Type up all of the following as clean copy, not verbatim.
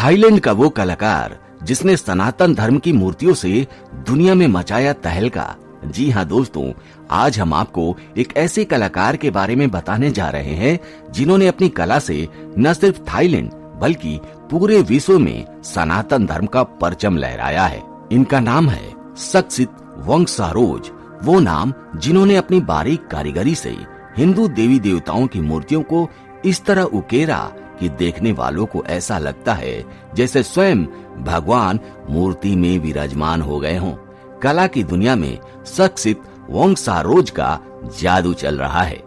Thailand का वो कलाकार जिसने सनातन धर्म की मूर्तियों से दुनिया में मचाया तहलका। जी हाँ दोस्तों, आज हम आपको एक ऐसे कलाकार के बारे में बताने जा रहे हैं जिन्होंने अपनी कला से न सिर्फ थाईलैंड बल्कि पूरे विश्व में सनातन धर्म का परचम लहराया है। इनका नाम है सक्सित वोंगसारोज। वो नाम जिन्होंने अपनी बारीक कारीगरी से हिंदू देवी देवताओं की मूर्तियों को इस तरह उकेरा कि देखने वालों को ऐसा लगता है जैसे स्वयं भगवान मूर्ति में विराजमान हो गए हों। कला की दुनिया में सक्सित वोंगसारोज का जादू चल रहा है।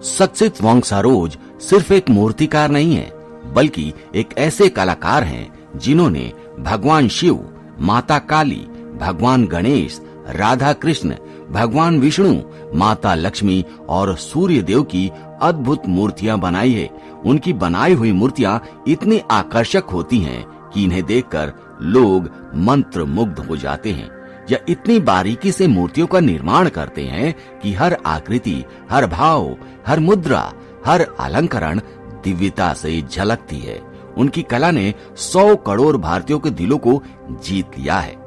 सक्सित वोंगसारोज सिर्फ एक मूर्तिकार नहीं है, बल्कि एक ऐसे कलाकार हैं जिन्होंने भगवान शिव, माता काली, भगवान गणेश, राधा कृष्ण, भगवान विष्णु, माता लक्ष्मी और सूर्य देव की अद्भुत मूर्तियां बनाई है। उनकी बनाई हुई मूर्तियां इतनी आकर्षक होती हैं कि इन्हें देखकर लोग मंत्र मुग्ध हो जाते हैं। या इतनी बारीकी से मूर्तियों का निर्माण करते हैं कि हर आकृति, हर भाव, हर मुद्रा, हर अलंकरण दिव्यता से झलकती है। उनकी कला ने 100 करोड़ भारतीयों के दिलों को जीत लिया है।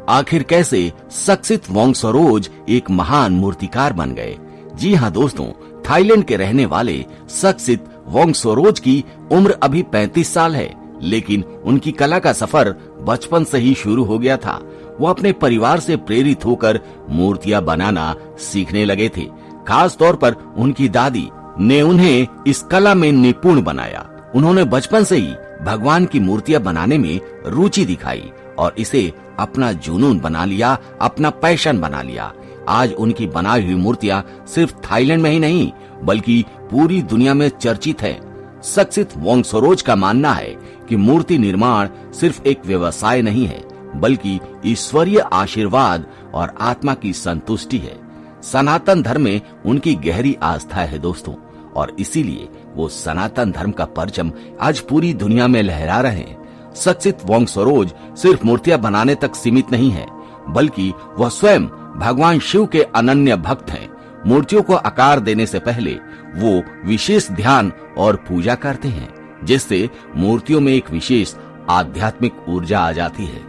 आखिर कैसे सक्सित वोंगसारोज एक महान मूर्तिकार बन गए? जी हाँ दोस्तों, थाईलैंड के रहने वाले सक्सित वोंगसारोज की उम्र अभी 35 साल है, लेकिन उनकी कला का सफर बचपन से ही शुरू हो गया था। वो अपने परिवार से प्रेरित होकर मूर्तियां बनाना सीखने लगे थे। खास तौर पर उनकी दादी ने उन्हें इस कला में निपुण बनाया। उन्होंने बचपन से ही भगवान की मूर्तियां बनाने में रुचि दिखाई और इसे अपना जुनून बना लिया, अपना पैशन बना लिया। आज उनकी बनाई हुई मूर्तियां सिर्फ थाईलैंड में ही नहीं बल्कि पूरी दुनिया में चर्चित है। सक्सित वोंगसारोज का मानना है कि मूर्ति निर्माण सिर्फ एक व्यवसाय नहीं है, बल्कि ईश्वरीय आशीर्वाद और आत्मा की संतुष्टि है। सनातन धर्म में उनकी गहरी आस्था है दोस्तों, और इसीलिए वो सनातन धर्म का परचम आज पूरी दुनिया में लहरा रहे हैं। सक्सित वोंगसारोज सिर्फ मूर्तियां बनाने तक सीमित नहीं है, बल्कि वह स्वयं भगवान शिव के अनन्य भक्त हैं। मूर्तियों को आकार देने से पहले वो विशेष ध्यान और पूजा करते हैं, जिससे मूर्तियों में एक विशेष आध्यात्मिक ऊर्जा आ जाती है।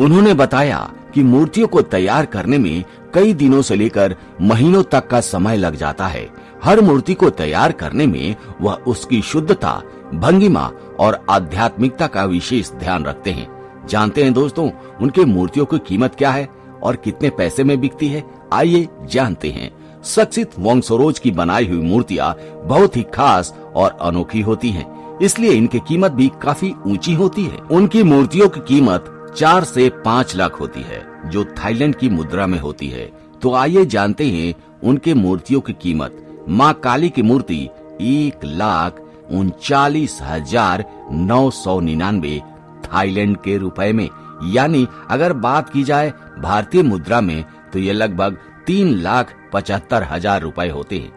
उन्होंने बताया कि मूर्तियों को तैयार करने में कई दिनों से लेकर महीनों तक का समय लग जाता है। हर मूर्ति को तैयार करने में वह उसकी शुद्धता, भंगिमा और आध्यात्मिकता का विशेष ध्यान रखते हैं। जानते हैं दोस्तों, उनके मूर्तियों की कीमत क्या है और कितने पैसे में बिकती है? आइए जानते हैं। सक्सित वोंगसारोज की बनाई हुई मूर्तियां बहुत ही खास और अनोखी होती हैं, इसलिए इनकी कीमत भी काफी ऊंची होती है। उनकी मूर्तियों की कीमत 4 से 5 लाख होती है, जो थाईलैंड की मुद्रा में होती है। तो आइए जानते हैं उनके मूर्तियों की कीमत। माँ काली की मूर्ति 1,39,999 थाईलैंड के रुपए में, यानी अगर बात की जाए भारतीय मुद्रा में तो ये लगभग 3,75,000 रुपए होते हैं।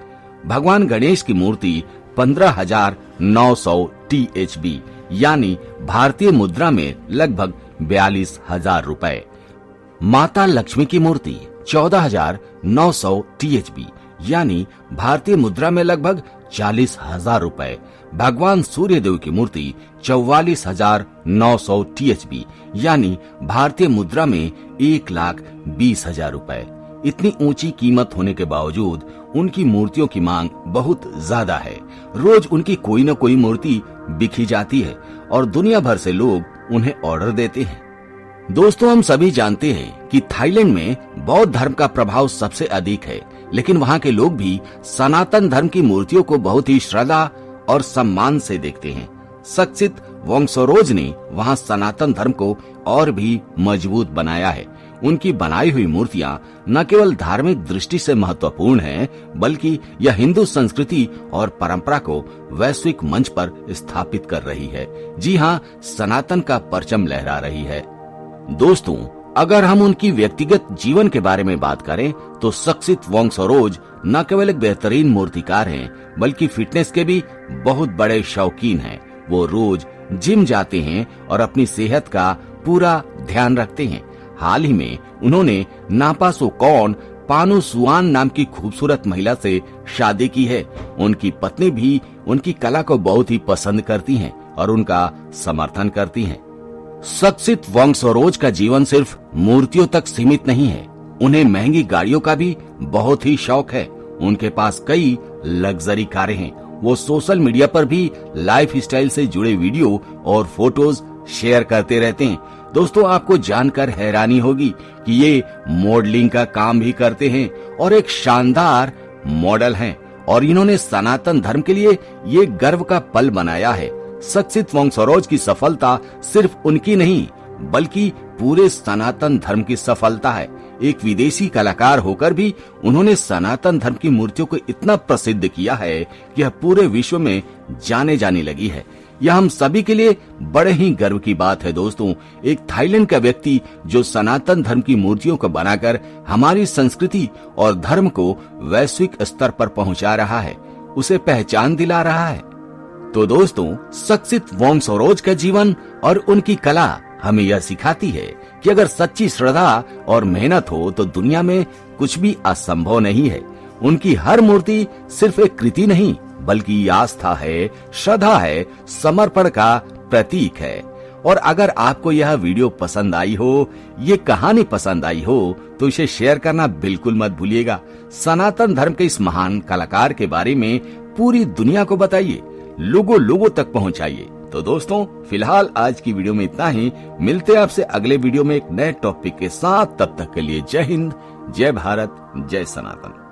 भगवान गणेश की मूर्ति 15,900 THB, यानी भारतीय मुद्रा में लगभग 42,000 रुपए। माता लक्ष्मी की मूर्ति 14,900 THB, यानी भारतीय मुद्रा में लगभग 40,000 रुपए। भगवान सूर्य देव की मूर्ति 44,900 THB, यानी भारतीय मुद्रा में 1,20,000 रुपए। इतनी ऊंची कीमत होने के बावजूद उनकी मूर्तियों की मांग बहुत ज्यादा है। रोज उनकी कोई न कोई मूर्ति बिकी जाती है और दुनिया भर से लोग उन्हें ऑर्डर देते हैं। दोस्तों, हम सभी जानते हैं कि थाईलैंड में बौद्ध धर्म का प्रभाव सबसे अधिक है, लेकिन वहाँ के लोग भी सनातन धर्म की मूर्तियों को बहुत ही श्रद्धा और सम्मान से देखते हैं। सक्सित वोंगसारोज ने वहाँ सनातन धर्म को और भी मजबूत बनाया है। उनकी बनाई हुई मूर्तियां न केवल धार्मिक दृष्टि से महत्वपूर्ण हैं, बल्कि यह हिंदू संस्कृति और परंपरा को वैश्विक मंच पर स्थापित कर रही है। जी हाँ, सनातन का परचम लहरा रही है। दोस्तों, अगर हम उनकी व्यक्तिगत जीवन के बारे में बात करें तो सक्सित वोंगसारोज न केवल एक बेहतरीन मूर्तिकार हैं, बल्कि फिटनेस के भी बहुत बड़े शौकीन हैं। वो रोज जिम जाते हैं और अपनी सेहत का पूरा ध्यान रखते हैं। हाल ही में उन्होंने नापासोकॉन पानुसुआन नाम की खूबसूरत महिला से शादी की है। उनकी पत्नी भी उनकी कला को बहुत ही पसंद करती हैं और उनका समर्थन करती हैं। सक्सित वंगसरोज का जीवन सिर्फ मूर्तियों तक सीमित नहीं है। उन्हें महंगी गाड़ियों का भी बहुत ही शौक है। उनके पास कई लग्जरी कारें हैं। वो सोशल मीडिया पर भी लाइफ स्टाइल से जुड़े वीडियो और फोटोज शेयर करते रहते हैं। दोस्तों, आपको जानकर हैरानी होगी कि ये मॉडलिंग का काम भी करते हैं और एक शानदार मॉडल हैं और इन्होंने सनातन धर्म के लिए ये गर्व का पल बनाया है। सक्सित वंगसरोज की सफलता सिर्फ उनकी नहीं बल्कि पूरे सनातन धर्म की सफलता है। एक विदेशी कलाकार होकर भी उन्होंने सनातन धर्म की मूर्तियों को इतना प्रसिद्ध किया है कि यह पूरे विश्व में जाने जाने लगी है। यह हम सभी के लिए बड़े ही गर्व की बात है। दोस्तों, एक थाईलैंड का व्यक्ति जो सनातन धर्म की मूर्तियों को बनाकर हमारी संस्कृति और धर्म को वैश्विक स्तर पर पहुंचा रहा है, उसे पहचान दिला रहा है। तो दोस्तों, सक्सित वंगसरोज का जीवन और उनकी कला हमें यह सिखाती है कि अगर सच्ची श्रद्धा और मेहनत हो तो दुनिया में कुछ भी असंभव नहीं है। उनकी हर मूर्ति सिर्फ एक कृति नहीं बल्कि आस्था है, श्रद्धा है, समर्पण का प्रतीक है। और अगर आपको यह वीडियो पसंद आई हो, ये कहानी पसंद आई हो, तो इसे शेयर करना बिल्कुल मत भूलिएगा। सनातन धर्म के इस महान कलाकार के बारे में पूरी दुनिया को बताइए, लोगों तक पहुंचाइए। तो दोस्तों, फिलहाल आज की वीडियो में इतना ही। मिलते हैं आपसे अगले वीडियो में एक नए टॉपिक के साथ। तब तक के लिए जय हिंद, जय भारत, जय सनातन।